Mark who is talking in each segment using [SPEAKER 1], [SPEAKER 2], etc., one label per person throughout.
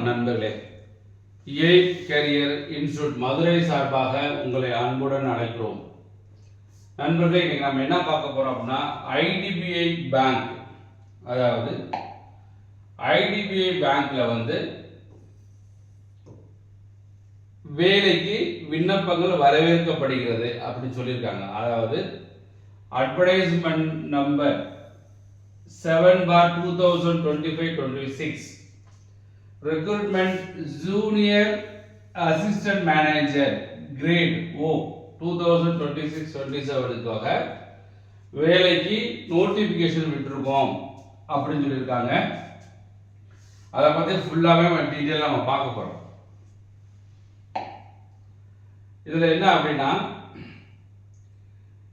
[SPEAKER 1] வணக்கம் நண்பர்களே. Eight carrier institute Madurai சார்பாக உங்களை அன்புடன் அழைக்கிறோம். நண்பர்களே, இன்னைக்கு நம்ம என்ன பார்க்க போறோம் அப்படின்னா ஐடிபிஐ பேங்க், அதாவது ஐடிபிஐ பேங்க்ல வேலைக்கு விண்ணப்பங்கள் வரவேற்கப்படுகிறது அப்படின்னு சொல்லியிருக்காங்க. அதாவது advertisement number 7/2025-26 recruitment junior assistant manager grade O 2026-27க்காக வேலைக்கு நோட்டிபிகேஷன் விட்டுருக்கோம் அப்படின்னு சொல்லியிருக்காங்க. அதை பற்றி ஃபுல்லாகவே டீட்டெயிலாக நம்ம பார்க்க போகிறோம். இதில் என்ன அப்படின்னா,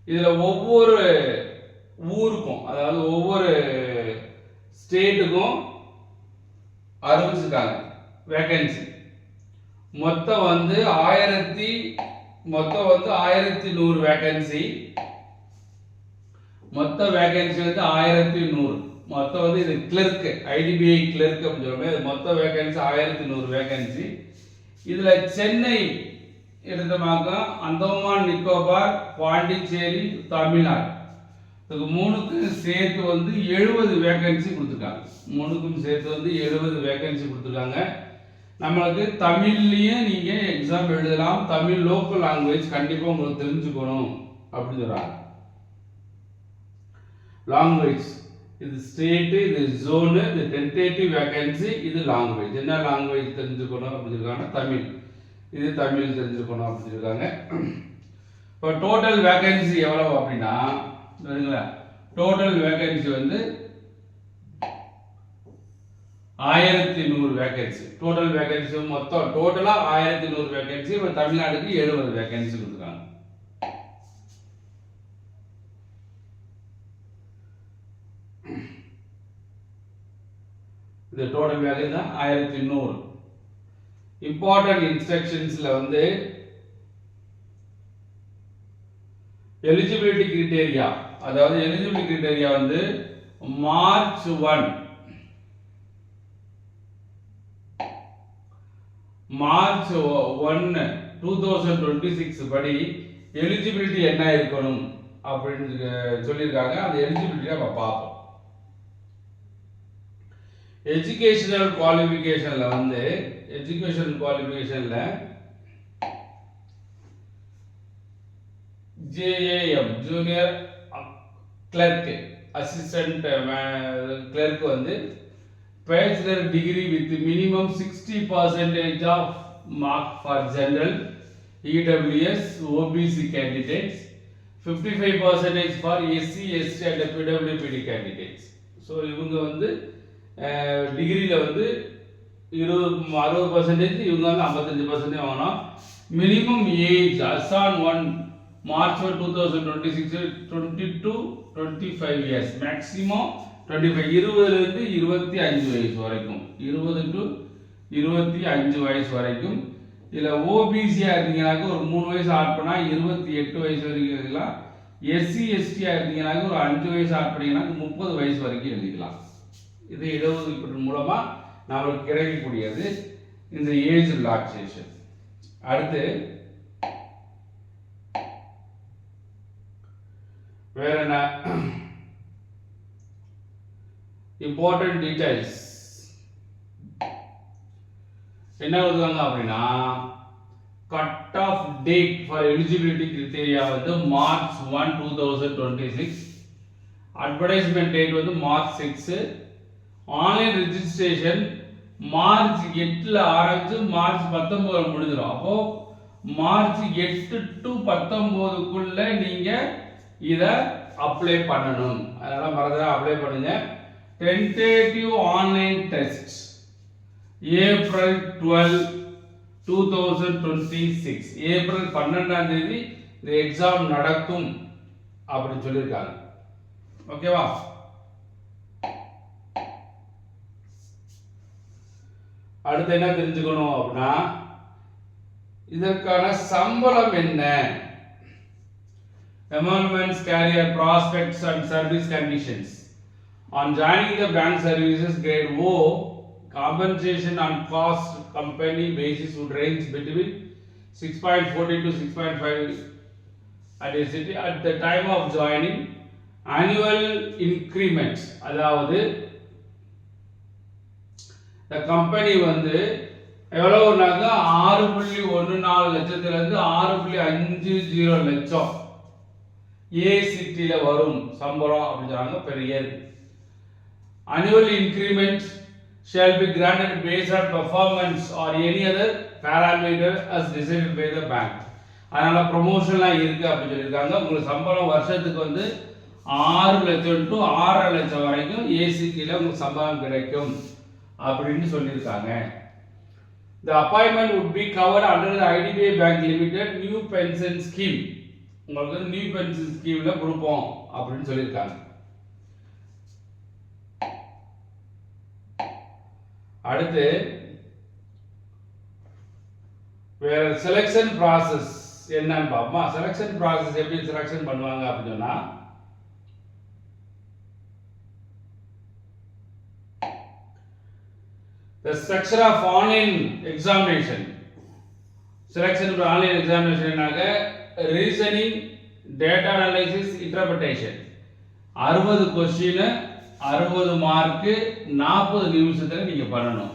[SPEAKER 1] இதில் ஒவ்வொரு ஊருக்கும், அதாவது ஒவ்வொரு ஸ்டேட்டுக்கும் அறிவிச்சிருக்காங்க வேகன்சி. மொத்தம் 1100 வேகன்சி. மொத்த வேகன்சி 1100. மொத்தம் இது கிளர்க், ஐடிபிஐ கிளர்க் அப்படின்னு சொல்லுவோம். மொத்த வேகன்சி 1100 வேகன்சி. இதுல சென்னை எடுத்தமாக்க அந்தமான் நிக்கோபார், பாண்டிச்சேரி, தமிழ்நாடு, இதுக்கு மூணுக்கும் சேர்த்து 70 வேகன்சி கொடுத்துருக்காங்க. மூணுக்கும் சேர்த்து 70 வேகன்சி கொடுத்துருக்காங்க. நம்மளுக்கு தமிழ்லையும் நீங்கள் எக்ஸாம் எழுதலாம். தமிழ் லோக்கல் லாங்குவேஜ் கண்டிப்பாக உங்களுக்கு தெரிஞ்சுக்கணும் அப்படின்னு சொல்கிறாங்க. லாங்குவேஜ் இது ஸ்டேட்டு, இது ஜோனு, இது டென்டேட்டிவ் வேகன்சி, இது லாங்குவேஜ். என்ன லாங்குவேஜ் தெரிஞ்சுக்கணும் அப்படின்னு சொல்லியிருக்காங்க? தமிழ். இது தமிழ் தெரிஞ்சுக்கணும் அப்படின்னு சொல்லியிருக்காங்க. இப்போ டோட்டல் வேகன்சி எவ்வளவு அப்படின்னா, total vacancy 1100 vacancy. Total vacancy மொத்தம் டோட்டலா 1100 வேகன்சி. தமிழ்நாடுக்கு 70 வேகன்சி கொடுத்துருக்காங்க. இது டோட்டல் வேகன்சி தான் 1100. இம்பார்ட்டன்ட் இன்ஸ்ட்ரக்ஷன்ஸ்ல எலிஜிபிலிட்டி கிரைட்டீரியா, அதாவது எலிஜிபிலிட்டி கிரைட்டீரியா மார்ச் 1 2026 படி எலிஜிபிலிட்டி என்ன இருக்கணும் அப்படின்னு சொல்லியிருக்காங்க. அந்த எலிஜிபிலிட்டி நம்ம பார்ப்போம். எஜுகேஷனல் குவாலிஃபிகேஷன்ல எஜுகேஷன் குவாலிஃபிகேஷன்ல JAM junior clerk, assistant clerk bachelor degree with minimum 60% of mark for general EWS OBC candidates, 55% for SC ST and PWPD candidates. So இவங்க டிகிரியில் 60%, இவங்க 55% வாங்கணும். Minimum age as on 1 March 2026 22-25 years, maximum 25, 20 to 25 வயசு வரைக்கும், 20 to 25 வயசு வரைக்கும். இதில் ஓபிசியாக இருந்தீங்கன்னாக்க ஒரு 3 வயசு ஆட் பண்ணால் 28 வயசு வரைக்கும் எழுதிக்கலாம். SC STயாக இருந்தீங்கன்னாக்க ஒரு 5 வயசு ஆட் பண்ணிங்கன்னாக்க 30 வயசு வரைக்கும் எழுதிக்கலாம். இது இடஒதுக்கீடு மூலமாக நம்மளுக்கு கிடைக்கக்கூடியது இந்த ஏஜ் ரிலாக்ஸேஷன். அடுத்து வேற என்ன இம்பார்ட்டன்ட் டீடைல்ஸ் என்ன கொடுத்தாங்க அப்படின்னா, cut off date for eligibility criteria March 1 2026, advertisement date March 6, online registration March 8ல ஆரம்பிச்சு மார்ச் 19 முடிஞ்சிடும். அப்போ மார்ச் 8 to 19க்குள்ள நீங்க இத அப்ளை பண்ணணும். அதனால மறந்துடாம அப்ளை பண்ணுங்க. Tentative online test April 12, 2026, April 12ஆம் தேதி இந்த எக்ஸாம் நடக்கும் அப்படின்னு சொல்லியிருக்காங்க. ஓகேவா? அடுத்து என்ன தெரிஞ்சுக்கணும் அப்படின்னா, இதற்கான சம்பளம் என்ன, emoluments, career prospects and service conditions. On joining the bank services grade O, compensation on cost company basis would range between 6.40 to 6.5 at a city at the time of joining. Annual increments அதாவது the company வந்து எவ்வளவுனாக்க 6.14 லட்சத்திலிருந்து 6.50 லட்சம் ஏ சிட்டில வரும் சம்பளம் அப்படின்னு சொல்றாங்க per year. Annual increments shall be granted based on performance or any other parameter as decided by the bank. அதனால ப்ரொமோஷன்லாம் இருக்கு அப்படின்னு சொல்லியிருக்காங்க. உங்களுக்கு சம்பளம் வருஷத்துக்கு வந்து 6 லட்சம் டு 6.5 லட்சம் வரைக்கும் ஏசிடியில் உங்களுக்கு சம்பளம் கிடைக்கும் அப்படின்னு சொல்லியிருக்காங்க. The appointment would be covered under the IDBI Bank Limited New Pension Scheme. உங்களுக்கு நியூ பென்ஷன் ஸ்கீம்ல கொடுப்போம் அப்படின்னு சொல்லியிருக்காங்க. அடுத்து வேற செலக்ஷன் ப்ராசஸ் என்னன்னு பாப்போமா. செலக்ஷன் ப்ராசஸ் எப்படி செலக்ஷன் பண்ணுவாங்க அப்படின்னு சொன்னா the structure of online examination. Selection for online examination Naga reasoning, data analysis, interpretation. 60 question 60 mark 40 நிமிஷத்துல நீங்க பண்ணணும்.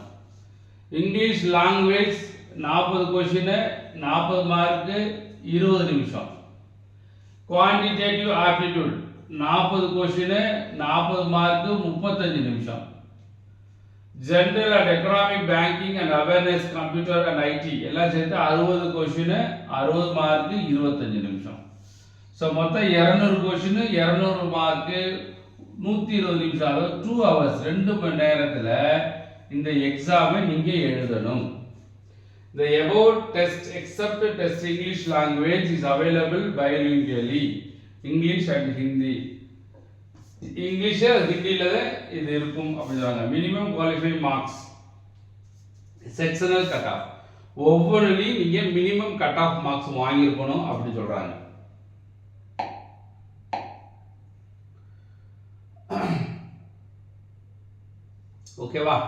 [SPEAKER 1] இங்கிலீஷ் லாங்குவேஜ் 40 क्वेश्चन 40 மார்க் 20 நிமிஷம். குவான்டிடேட்டிவ் ஆப்டிட்யூட் 40 क्वेश्चन 40 மார்க் 35 நிமிஷம். General and economic banking and awareness computer and IT எல்லாம் சேர்த்து 60 question 60 mark 25 நிமிஷம். So மொத்தம் 200 question 200 mark 120 நிமிஷம், அதாவது 2 hours 2 மணி நேரத்தில் இந்த எக்ஸாமை நீங்க எழுதணும். The above test except test English language is available bilingually, English and Hindi. English ஹிந்தியில இது இருக்கும் அப்படின்றாங்க. Minimum qualifying marks, sectional cut off, ஒவ்வொன்றுலையும் நீங்க மினிமம் கட் ஆஃப் மார்க்ஸ் வாங்கியிருக்கணும் அப்படின்னு சொல்றாங்க. ஓகேவா?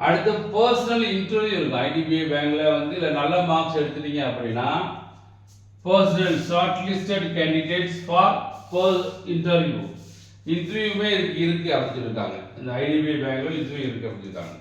[SPEAKER 1] அடுத்து பர்சனல் இன்டர்வியூ இருக்கும். ஐடிபிஐ பேங்க்ல வந்து இல்ல நல்ல மார்க்ஸ் எடுத்துட்டீங்க அப்படின்னா personal short listed candidates for இன்டர்வியூவே இருக்கு அப்படின்னு சொல்லியிருக்காங்க. இந்த ஐடிபிஐ பேங்க்ல இன்டர்வியூ இருக்கு அப்படின்னு சொல்லியிருக்காங்க.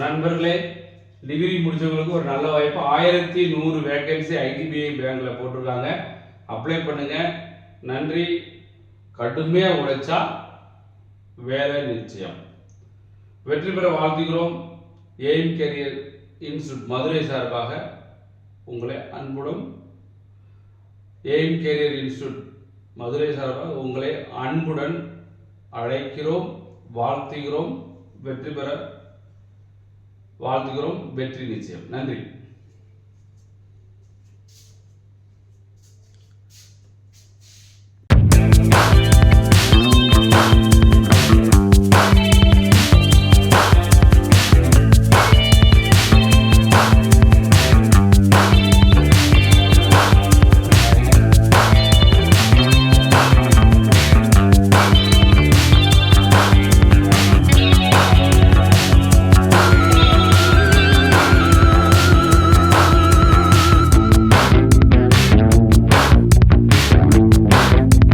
[SPEAKER 1] நண்பர்களே, டிகிரி முடிச்சவங்களுக்கு ஒரு நல்ல வாய்ப்பு. 1100 வேகன்சி ஐடிபிஐ பேங்க்ல போட்டிருக்காங்க. அப்ளை பண்ணுங்க. நன்றி. கடுமையா உழைச்சா வேலை நிச்சயம். வெற்றி பெற வாழ்த்துகிறோம். எய்ம் கேரியர் இன்ஸ்டிடியூட் மதுரை சார்பாக உங்களை அன்புடன் எய்ம் கேரியர் இன்ஸ்டிடியூட் மதுரை சார்பாக உங்களை அன்புடன் அழைக்கிறோம், வாழ்த்துகிறோம். வெற்றி பெற வாழ்த்துகிறோம். வெற்றி நிச்சயம். நன்றி.